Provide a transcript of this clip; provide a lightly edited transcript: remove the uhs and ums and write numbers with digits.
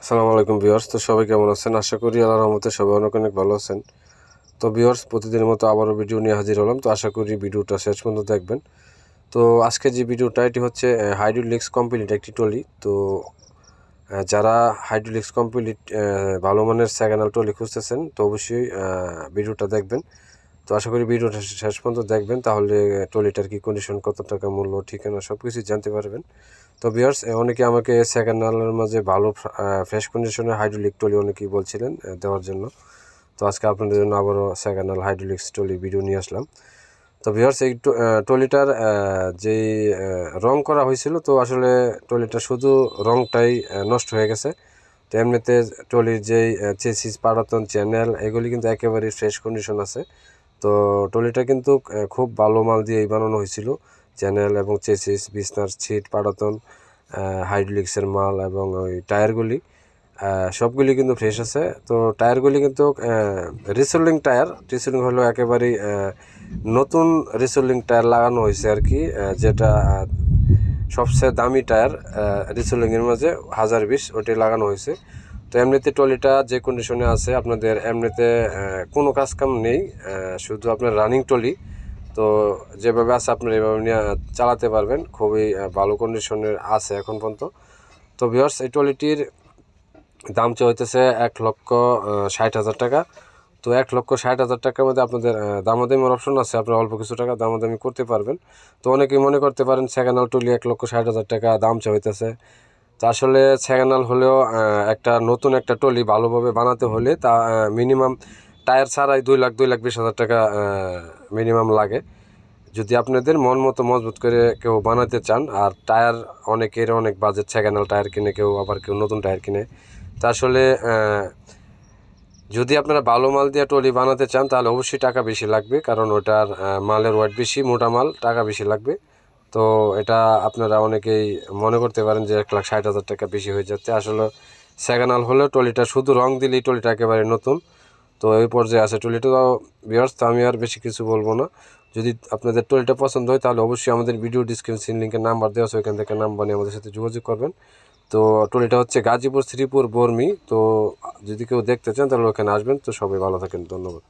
আসসালামু আলাইকুম ভিউয়ার্স। তো সবাই কেমন আছেন? আশা করি আল্লাহর রহমতে সবাই অনেক অনেক ভালো আছেন। তো ভিউয়ার্স, প্রতিদিনের মতো আবারও ভিডিও নিয়ে হাজির হলাম। তো আশা করি ভিডিওটা শেষ পর্যন্ত দেখবেন। তো আজকে যে ভিডিওটা এটি হচ্ছে হাইড্রোলিক্স কমপ্লিট একটি ট্রলি। তো যারা হাইড্রোলিক্স কমপ্লিট ভালো মানের সেকেন্ড হ্যান্ড ট্রলি খুঁজতেছেন তো অবশ্যই ভিডিওটা দেখবেন। তো আশা করি ভিডিওটা শেষ পর্যন্ত দেখবেন, তাহলে ট্রলিটার কি কন্ডিশন, কত টাকা মূল্য, ঠিকানা সব কিছু জানতে পারবেন। তো ভিউয়ার্স, অনেকে আমাকে সেকেন্ড হ্যান্ডের মাঝে ভালো ফ্রেশ কন্ডিশনের হাইড্রোলিক ট্রলি অনেকেই বলছিলেন দেওয়ার জন্য। তো আজকে আপনাদের জন্য আবারও second hand hydraulics trolley video নিয়ে আসলাম। তো ভিউয়ার্স, এই ট্রলিটার যেই রং করা হয়েছিল, তো আসলে ট্রলিটা শুধু রংটাই নষ্ট হয়ে গেছে। তো এমনিতে ট্রলির যেই চেসিস, পাটাতন, চ্যানেল এগুলি কিন্তু একেবারেই ফ্রেশ কন্ডিশন আছে। তো ট্রলিটা কিন্তু খুব ভালো মাল দিয়েই বানানো হয়েছিল। চ্যানেল এবং চেসিস, বিছনার সিট, পাটাতন, হাইড্রোলিক্সের মাল এবং ওই টায়ারগুলি সবগুলি কিন্তু ফ্রেশ আছে। তো টায়ারগুলি কিন্তু রিসোলিং টায়ার, রিসোলিং হলো একেবারেই নতুন রিসোলিং টায়ার লাগানো হয়েছে আর কি, যেটা সবচেয়ে দামি টায়ার রিসোলিংয়ের মাঝে 1020 ওটি লাগানো হয়েছে। তো এমনিতে ট্রলিটা যে কন্ডিশনে আছে, আপনাদের এমনিতে কোনো কাজ কাম নেই, শুধু আপনার রানিং ট্রলি। তো যেভাবে আছে আপনারা এভাবে নিয়ে চালাতে পারবেন, খুবই ভালো কন্ডিশনের আছে এখন পর্যন্ত। তো ভিউয়ার্স, এই ট্রলিটির দাম হইতেছে 1,60,000 টাকা। তো 1,60,000 টাকার মধ্যে আপনাদের দামাদামির অপশন আছে, আপনারা অল্প কিছু টাকা দামাদামি করতে পারবেন। তো অনেকেই মনে করতে পারেন সেকেন্ড হ্যান্ড ট্রলি 1,60,000 টাকা দাম হইতেছে। তো আসলে সেকেন্ড হ্যান্ড হলেও একটা নতুন একটা ট্রলি ভালোভাবে বানাতে হলে তা মিনিমাম টায়ার ছাড়াই 2,20,000 টাকা মিনিমাম লাগে, যদি আপনাদের মন মতো মজবুত করে কেউ বানাতে চান। আর টায়ার অনেকের অনেক বাজেট, সেকেন্ড হ্যান্ড টায়ার কিনে কেউ, আবার কেউ নতুন টায়ার কিনে। তা আসলে যদি আপনারা ভালো মাল দিয়ে ট্রলি বানাতে চান তাহলে অবশ্যই টাকা বেশি লাগবে, কারণ ওটার মালের ওয়েট বেশি, মোটা মাল, টাকা বেশি লাগবে। তো এটা আপনারা অনেকেই মনে করতে পারেন যে 1,60,000 টাকা বেশি হয়ে যাচ্ছে। আসলে সেকেন্ড হ্যান্ড হলেও ট্রলিটা শুধু রং দিলেই ট্রলিটা একেবারে নতুন। তো এই পর্যায়ে আছে ট্রলিটা। ভিউয়ার্স, তো আমি আর বেশি কিছু বলবো না। যদি আপনাদের ট্রলিটা পছন্দ হয় তাহলে অবশ্যই আমাদের ভিডিও ডিসক্রিপশন লিঙ্কের নাম্বার দেওয়া আছে, ওইখান থেকে নাম্বার নিয়ে আমাদের সাথে যোগাযোগ করবেন। তো ট্রলিটা হচ্ছে গাজীপুর, শ্রীপুর, বর্মি। তো যদি কেউ দেখতে চান তাহলে ওখানে আসবেন। তো সবাই ভালো থাকেন, ধন্যবাদ।